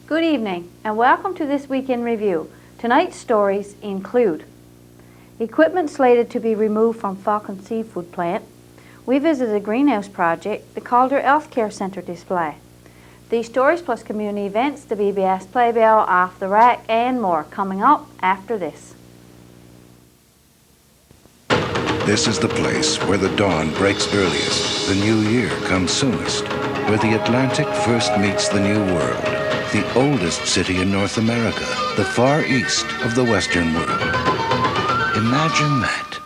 Good evening and welcome to this week in review. Tonight's stories include equipment slated to be removed from Falcon Seafood Plant. We visited a greenhouse project, the Calder Healthcare Centre display. These stories plus community events, the BBS Playbill, Off the Rack and more coming up after this. This is the place where the dawn breaks earliest, the new year comes soonest, where the Atlantic first meets the New World, the oldest city in North America, the far east of the Western world. Imagine that.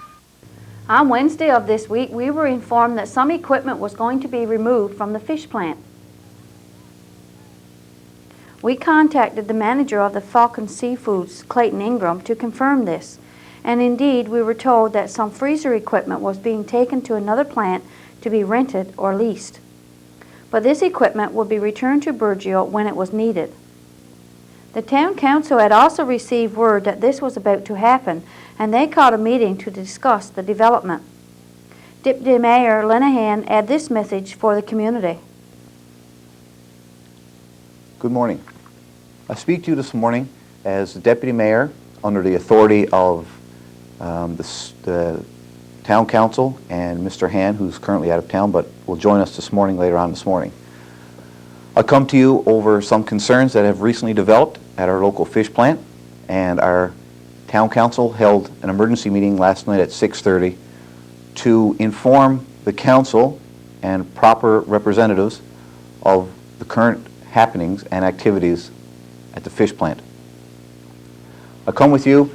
On Wednesday of this week, we were informed that some equipment was going to be removed from the fish plant. We contacted the manager of the Falcon Seafoods, Clayton Ingram, to confirm this. And indeed, we were told that some freezer equipment was being taken to another plant to be rented or leased. But this equipment would be returned to Burgeo when it was needed. The town council had also received word that this was about to happen, and they called a meeting to discuss the development. Deputy Mayor Linehan had this message for the community. Good morning. I speak to you this morning as the Deputy Mayor under the authority of the Town Council and Mr. Han, who's currently out of town but will join us this morning, later on this morning. I come to you over some concerns that have recently developed at our local fish plant, and our Town Council held an emergency meeting last night at 6:30 to inform the Council and proper representatives of the current happenings and activities at the fish plant. I come to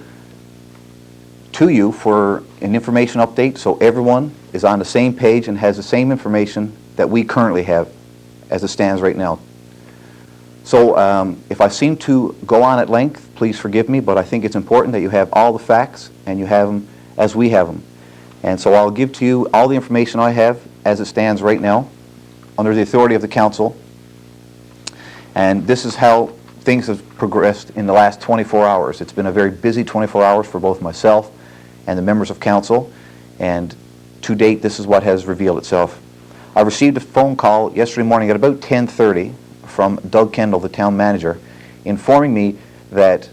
you for an information update so everyone is on the same page and has the same information that we currently have as it stands right now. So if I seem to go on at length, please forgive me, but I think it's important that you have all the facts and you have them as we have them. And so I'll give to you all the information I have as it stands right now under the authority of the Council. And this is how things have progressed in the last 24 hours. It's been a very busy 24 hours for both myself and the members of Council, and to date this is what has revealed itself. I received a phone call yesterday morning at about 10:30 from Doug Kendall, the town manager, informing me that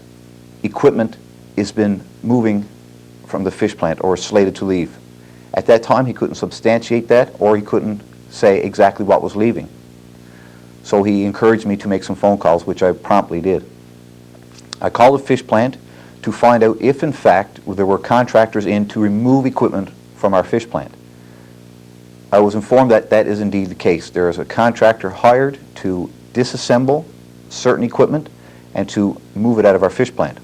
equipment has been moving from the fish plant or is slated to leave. At that time he couldn't substantiate that, or he couldn't say exactly what was leaving. So he encouraged me to make some phone calls, which I promptly did. I called the fish plant to find out if in fact there were contractors in to remove equipment from our fish plant. I was informed that that is indeed the case. There is a contractor hired to disassemble certain equipment and to move it out of our fish plant.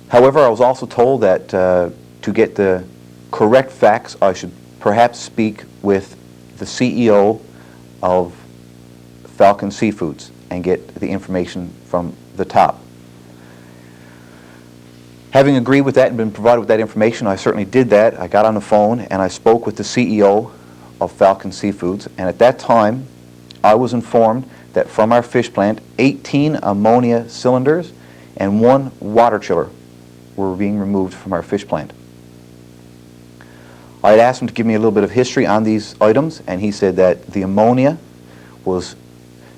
However, I was also told that to get the correct facts, I should perhaps speak with the CEO of Falcon Seafoods and get the information from the top. Having agreed with that and been provided with that information, I certainly did that. I got on the phone and I spoke with the CEO of Falcon Seafoods, and at that time I was informed that from our fish plant 18 ammonia cylinders and 1 water chiller were being removed from our fish plant. I had asked him to give me a little bit of history on these items, and he said that the ammonia was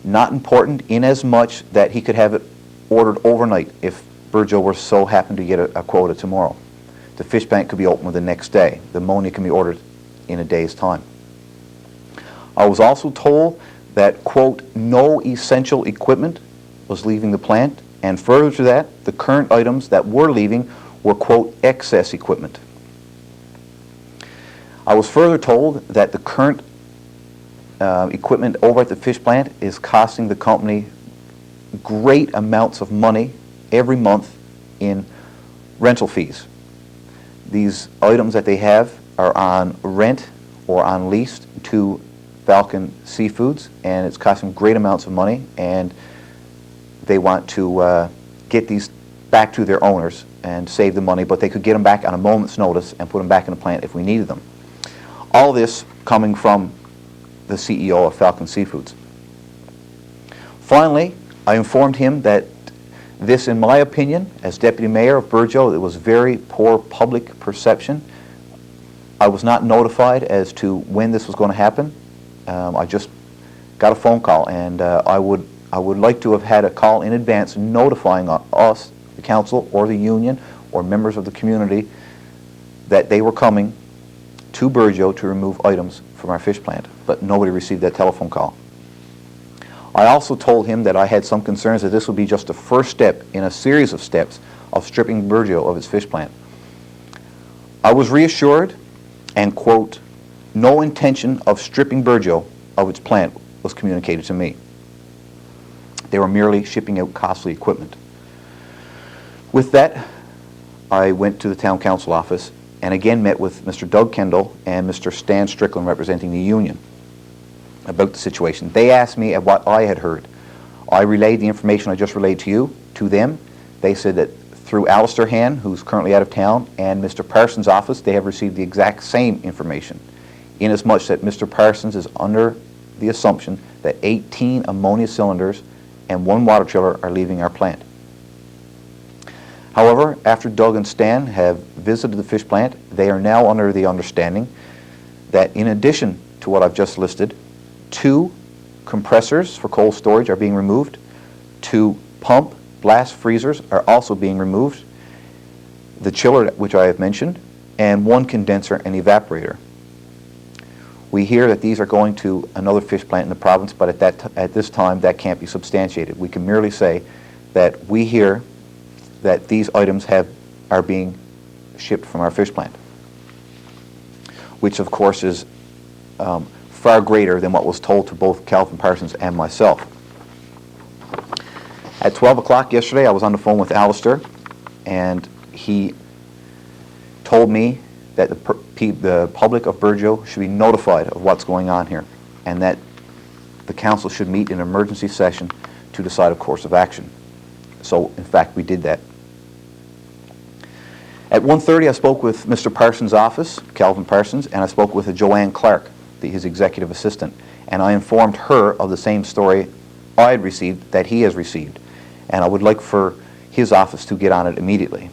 not important in as much that he could have it ordered overnight if Burgeo were so happened to get a quota tomorrow. The fish plant could be opened the next day. The ammonia can be ordered in a day's time. I was also told that, quote, no essential equipment was leaving the plant, and further to that, the current items that were leaving were, quote, excess equipment. I was further told that the current equipment over at the fish plant is costing the company great amounts of money every month in rental fees. These items that they have are on rent or on lease to Falcon Seafoods, and it's costing great amounts of money, and they want to get these back to their owners and save the money, but they could get them back on a moment's notice and put them back in the plant if we needed them. All this coming from the CEO of Falcon Seafoods. Finally, I informed him that this, in my opinion, as Deputy Mayor of Burgeo, it was very poor public perception. I was not notified as to when this was going to happen. I just got a phone call, and I would like to have had a call in advance notifying us, the council or the union or members of the community, that they were coming to Burgeo to remove items from our fish plant, but nobody received that telephone call. I also told him that I had some concerns that this would be just the first step in a series of steps of stripping Burgeo of its fish plant. I was reassured, and quote, no intention of stripping Burgeo of its plant was communicated to me. They were merely shipping out costly equipment. With that, I went to the town council office and again met with Mr. Doug Kendall and Mr. Stan Strickland representing the union about the situation. They asked me at what I had heard. I relayed the information I just relayed to you to them. They said that through Alistair Han, who's currently out of town, and Mr. Parsons' office, they have received the exact same information, inasmuch that Mr. Parsons is under the assumption that 18 ammonia cylinders and 1 water chiller are leaving our plant. However, after Doug and Stan have visited the fish plant, they are now under the understanding that in addition to what I've just listed, 2 compressors for cold storage are being removed, 2 pump blast freezers are also being removed, the chiller which I have mentioned, and 1 condenser and evaporator. We hear that these are going to another fish plant in the province, but at this time that can't be substantiated. We can merely say that we hear that these items are being shipped from our fish plant, which of course is far greater than what was told to both Calvin Parsons and myself. At 12 o'clock yesterday, I was on the phone with Alistair, and he told me that the public of Burgeo should be notified of what's going on here, and that the council should meet in an emergency session to decide a course of action. So, in fact, we did that. At 1:30, I spoke with Mr. Parsons' office, Calvin Parsons, and I spoke with Joanne Clark, his executive assistant, and I informed her of the same story I had received that he has received, and I would like for his office to get on it immediately.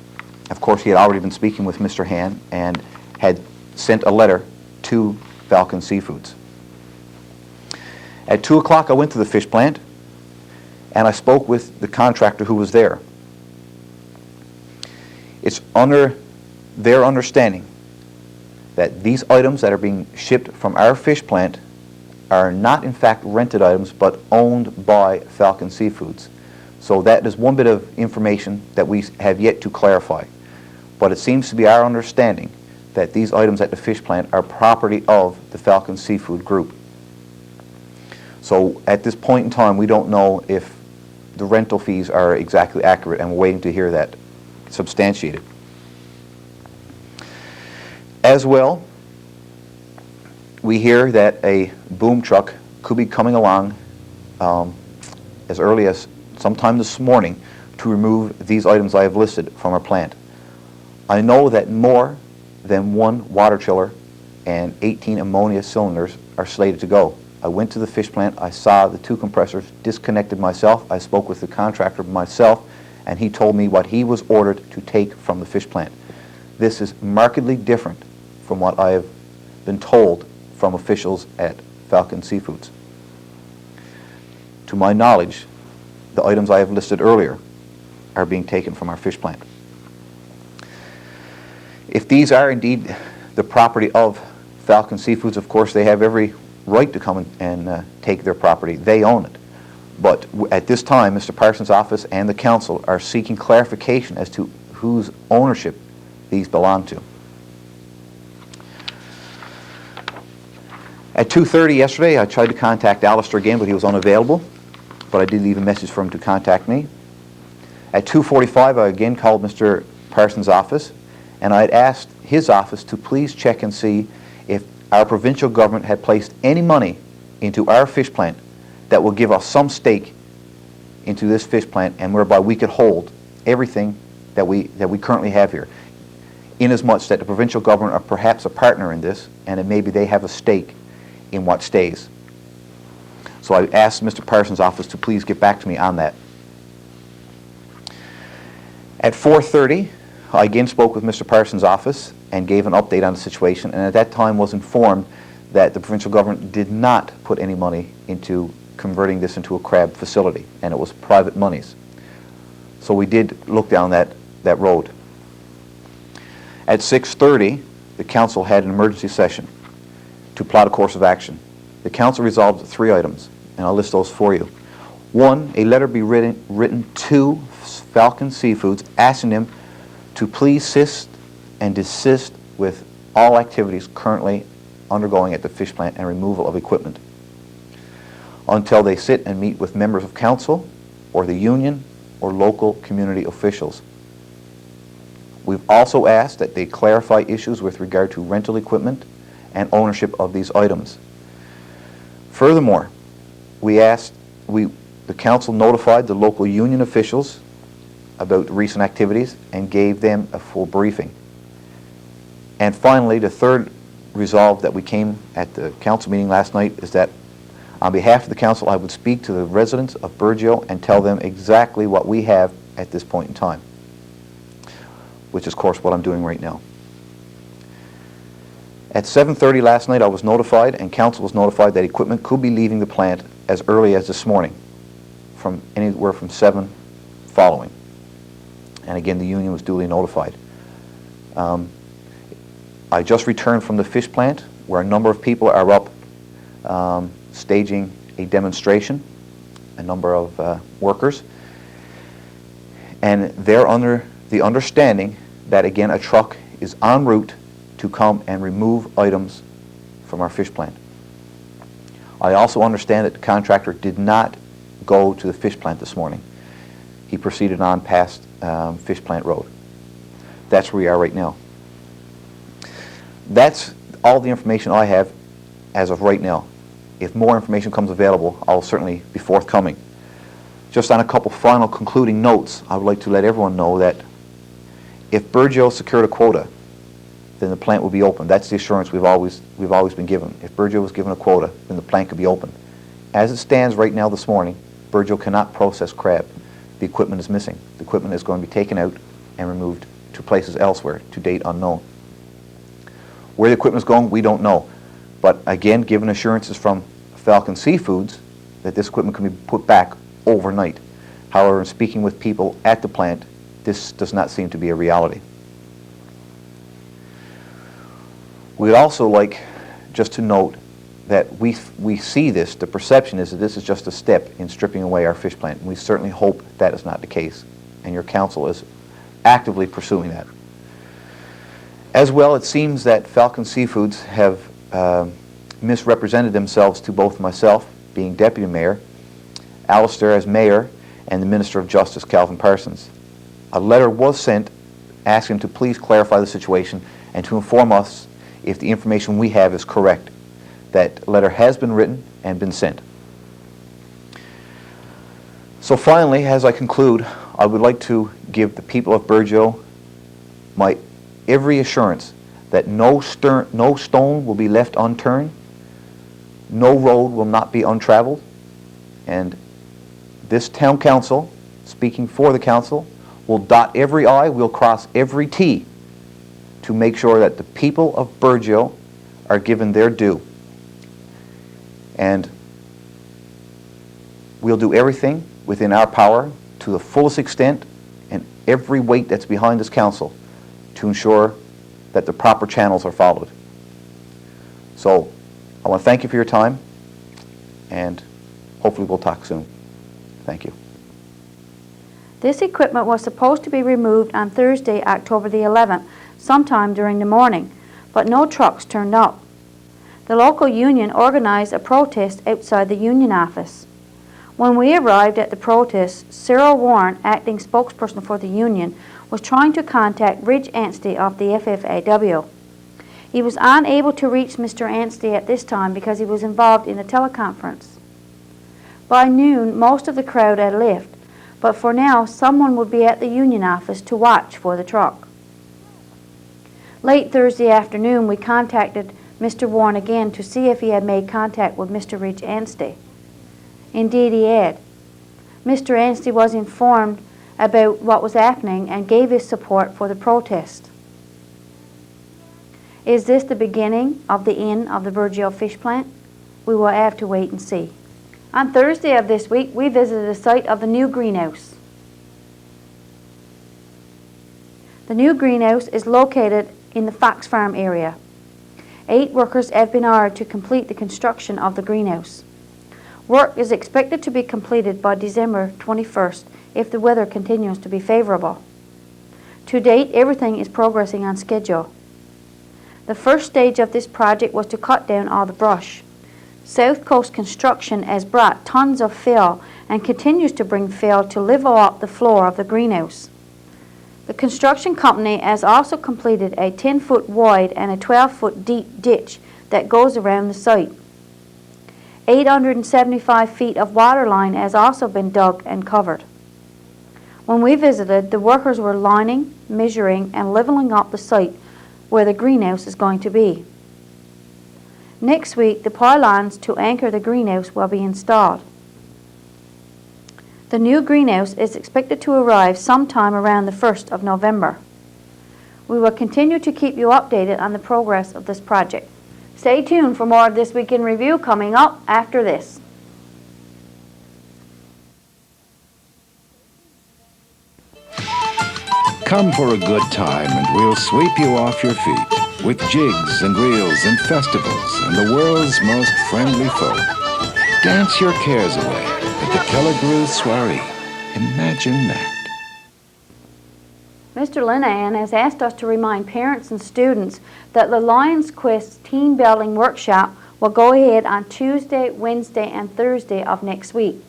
Of course, he had already been speaking with Mr. Han and had sent a letter to Falcon Seafoods. At 2 o'clock, I went to the fish plant, and I spoke with the contractor who was there. It's under their understanding that these items that are being shipped from our fish plant are not in fact rented items but owned by Falcon Seafoods. So that is one bit of information that we have yet to clarify. But it seems to be our understanding that these items at the fish plant are property of the Falcon Seafood Group. So at this point in time, we don't know if the rental fees are exactly accurate, and we're waiting to hear that substantiated. As well, we hear that a boom truck could be coming along as early as sometime this morning to remove these items I have listed from our plant. I know that more than 1 water chiller and 18 ammonia cylinders are slated to go. I went to the fish plant, I saw the 2 compressors, disconnected myself, I spoke with the contractor myself, and he told me what he was ordered to take from the fish plant. This is markedly different from what I have been told from officials at Falcon Seafoods. To my knowledge, the items I have listed earlier are being taken from our fish plant. If these are indeed the property of Falcon Seafoods, of course they have every right to come and take their property. They own it. But at this time, Mr. Parsons' office and the council are seeking clarification as to whose ownership these belong to. At 2:30 yesterday, I tried to contact Alistair again, but he was unavailable. But I did leave a message for him to contact me. At 2:45, I again called Mr. Parsons' office, and I had asked his office to please check and see if our provincial government had placed any money into our fish plant that will give us some stake into this fish plant, and whereby we could hold everything that we currently have here, inasmuch that the provincial government are perhaps a partner in this, and that maybe they have a stake in what stays. So I asked Mr. Parsons' office to please get back to me on that. At 4:30, I again spoke with Mr. Parsons' office and gave an update on the situation, and at that time was informed that the provincial government did not put any money into converting this into a crab facility, and it was private monies. So we did look down that road. At 6:30, the council had an emergency session to plot a course of action. The council resolved 3 items, and I'll list those for you. 1, a letter be written to Falcon Seafoods asking them to please cease and desist with all activities currently undergoing at the fish plant and removal of equipment until they sit and meet with members of council or the union or local community officials. We've also asked that they clarify issues with regard to rental equipment and ownership of these items. Furthermore, the council notified the local union officials about recent activities and gave them a full briefing. And finally, the third resolve that we came at the council meeting last night is that on behalf of the council, I would speak to the residents of Burgeo and tell them exactly what we have at this point in time, which is, of course, what I'm doing right now. At 7:30 last night, I was notified, and council was notified, that equipment could be leaving the plant as early as this morning, from anywhere from 7 following. And again, the union was duly notified. I just returned from the fish plant, where a number of people are up staging a demonstration, a number of workers, and they're under the understanding that, again, a truck is en route to come and remove items from our fish plant. I also understand that the contractor did not go to the fish plant this morning. He proceeded on past Fish Plant Road. That's where we are right now. That's all the information I have as of right now. If more information comes available, I'll certainly be forthcoming. Just on a couple final concluding notes, I would like to let everyone know that if Burgeo secured a quota, then the plant will be open. That's the assurance we've always been given. If Burgeo was given a quota, then the plant could be open. As it stands right now this morning, Burgeo cannot process crab. The equipment is missing. The equipment is going to be taken out and removed to places elsewhere, to date unknown. Where the equipment is going, we don't know. But again, given assurances from Falcon Seafoods that this equipment can be put back overnight. However, in speaking with people at the plant, this does not seem to be a reality. We'd also like just to note that we see this, the perception is that this is just a step in stripping away our fish plant. And we certainly hope that is not the case, and your council is actively pursuing that. As well, it seems that Falcon Seafoods have misrepresented themselves to both myself, being deputy mayor, Alistair as mayor, and the Minister of Justice, Calvin Parsons. A letter was sent asking him to please clarify the situation and to inform us if the information we have is correct. That letter has been written and been sent. So finally, as I conclude, I would like to give the people of Burgeo my every assurance that no stone will be left unturned, no road will not be untraveled, and this town council, speaking for the council, will dot every I, will cross every T to make sure that the people of Burgeo are given their due. And we'll do everything within our power to the fullest extent and every weight that's behind this council to ensure that the proper channels are followed. So I want to thank you for your time, and hopefully we'll talk soon. Thank you. This equipment was supposed to be removed on Thursday, October the 11th, sometime during the morning, but no trucks turned up. The local union organized a protest outside the union office. When we arrived at the protest, Cyril Warren, acting spokesperson for the union, was trying to contact Ridge Anstey of the FFAW. He was unable to reach Mr. Anstey at this time because he was involved in a teleconference. By noon, most of the crowd had left, but for now, someone would be at the union office to watch for the truck. Late Thursday afternoon, we contacted Mr. Warren again to see if he had made contact with Mr. Ridge Anstey. Indeed, he had. Mr. Anstey was informed about what was happening and gave his support for the protest. Is this the beginning of the end of the Burgeo fish plant? We will have to wait and see. On Thursday of this week, we visited the site of the new greenhouse. The new greenhouse is located in the Fox Farm area. 8 workers have been hired to complete the construction of the greenhouse. Work is expected to be completed by December 21st if the weather continues to be favorable. To date, everything is progressing on schedule. The first stage of this project was to cut down all the brush. South Coast Construction has brought tons of fill and continues to bring fill to level up the floor of the greenhouse. The construction company has also completed a 10-foot wide and a 12-foot deep ditch that goes around the site. 875 feet of water line has also been dug and covered. When we visited, the workers were lining, measuring, and leveling up the site where the greenhouse is going to be. Next week, the pylons to anchor the greenhouse will be installed. The new greenhouse is expected to arrive sometime around the 1st of November. We will continue to keep you updated on the progress of this project. Stay tuned for more of This Week in Review coming up after this. Come for a good time and we'll sweep you off your feet with jigs and reels and festivals and the world's most friendly folk. Dance your cares away at the Kelligrew Soiree. Imagine that. Mr. Linehan has asked us to remind parents and students that the Lions Quest Team Building Workshop will go ahead on Tuesday, Wednesday, and Thursday of next week.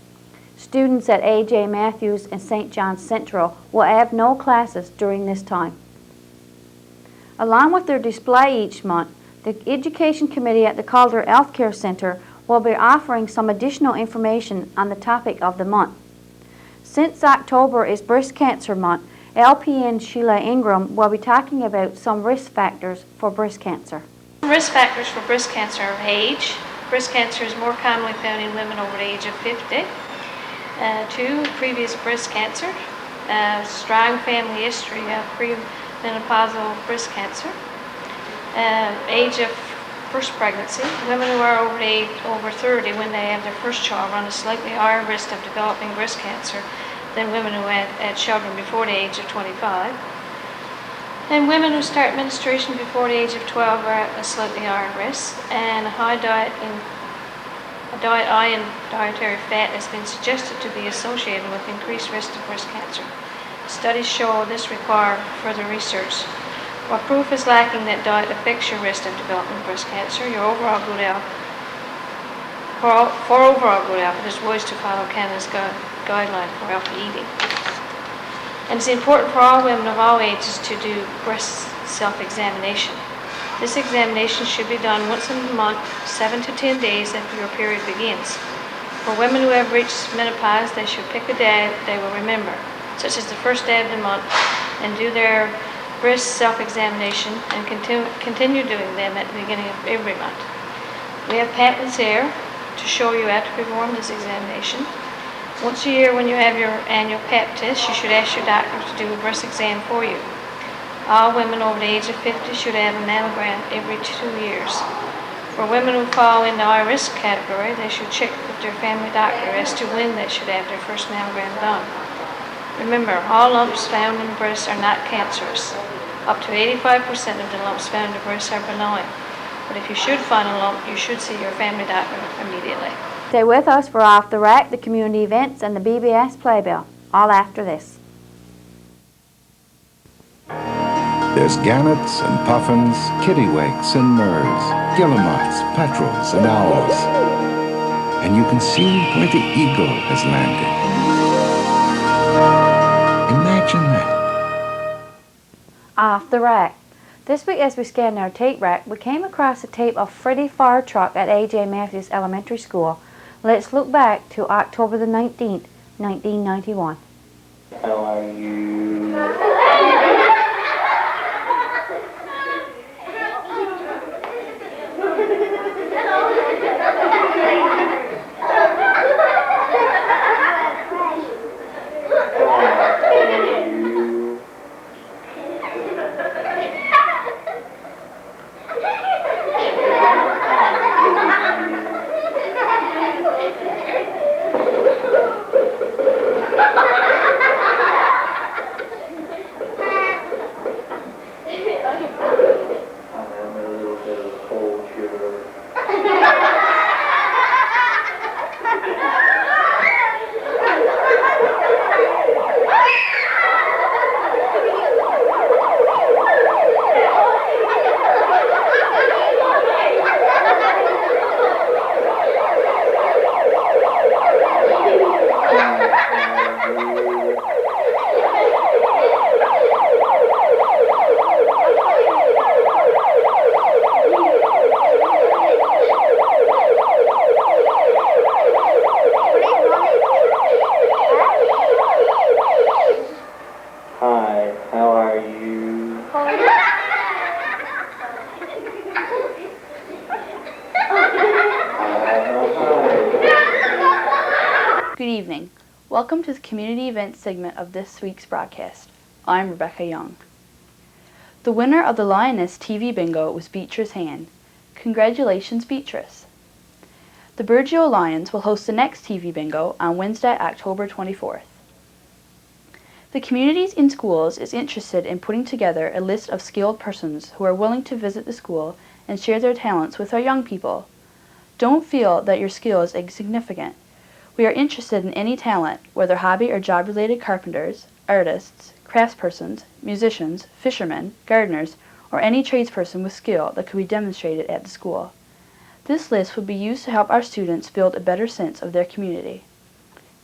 Students at A.J. Matthews and St. John's Central will have no classes during this time. Along with their display each month, the Education Committee at the Calder Health Care Center will be offering some additional information on the topic of the month. Since October is Breast Cancer Month, LPN Sheila Ingram will be talking about some risk factors for breast cancer. Risk factors for breast cancer are age. Breast cancer is more commonly found in women over the age of 50. 2, previous breast cancer. Strong family history of premenopausal breast cancer. Age of first pregnancy. Women who are over 30 when they have their first child run a slightly higher risk of developing breast cancer than women who had children before the age of 25. And women who start menstruation before the age of 12 are at a slightly higher risk. And a high diet high in dietary fat has been suggested to be associated with increased risk of breast cancer. Studies show this require further research. While proof is lacking that diet affects your risk of developing breast cancer, your overall good health, for overall good health, it is wise to follow Canada's guideline for healthy eating. And it's important for all women of all ages to do breast self-examination. This examination should be done once a month, 7 to 10 days after your period begins. For women who have reached menopause, they should pick a day that they will remember, such as the first day of the month, and do their breast self-examination and continue doing them at the beginning of every month. We have pamphlets here to show you how to perform this examination. Once a year when you have your annual Pap test, you should ask your doctor to do a breast exam for you. All women over the age of 50 should have a mammogram every 2 years. For women who fall in the high risk category, they should check with their family doctor as to when they should have their first mammogram done. Remember, all lumps found in the breast are not cancerous. Up to 85% of the lumps found in the breast are benign. But if you should find a lump, you should see your family doctor immediately. Stay with us for Off the Rack, the community events, and the BBS Playbill, all after this. There's gannets and puffins, kittiwakes and murres, guillemots, petrels and owls. And you can see where the eagle has landed. Imagine that. Off the Rack. This week as we scanned our tape rack, we came across a tape of Freddie Fire Truck at A.J. Matthews Elementary School. Let's look back to October the 19th, 1991. How are you? Good evening. Welcome to the community events segment of this week's broadcast. I'm Rebecca Young. The winner of the Lioness TV Bingo was Beatrice Han. Congratulations, Beatrice. The Burgeo Lions will host the next TV Bingo on Wednesday, October 24th. The Communities in Schools is interested in putting together a list of skilled persons who are willing to visit the school and share their talents with our young people. Don't feel that your skill is insignificant. We are interested in any talent, whether hobby or job-related carpenters, artists, craftspersons, musicians, fishermen, gardeners, or any tradesperson with skill that could be demonstrated at the school. This list would be used to help our students build a better sense of their community.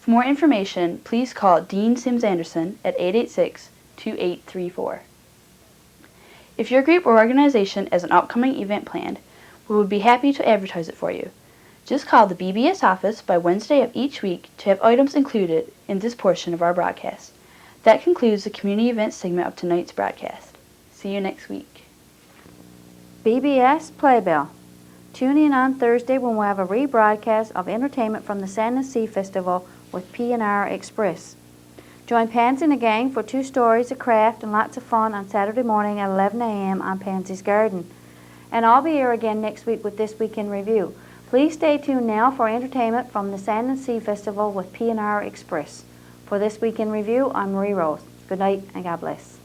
For more information, please call Dean Sims Anderson at 886-2834. If your group or organization has an upcoming event planned, we would be happy to advertise it for you. Just call the BBS office by Wednesday of each week to have items included in this portion of our broadcast. That concludes the community events segment of tonight's broadcast. See you next week. BBS Playbill. Tune in on Thursday when we'll have a rebroadcast of entertainment from the Sand and Sea Festival with P&R Express. Join Pansy and the gang for 2 stories, a craft, and lots of fun on Saturday morning at 11 a.m. on Pansy's Garden. And I'll be here again next week with This Week in Review. Please stay tuned now for entertainment from the Sand and Sea Festival with P&R Express. For This Week in Review, I'm Marie Rose. Good night and God bless.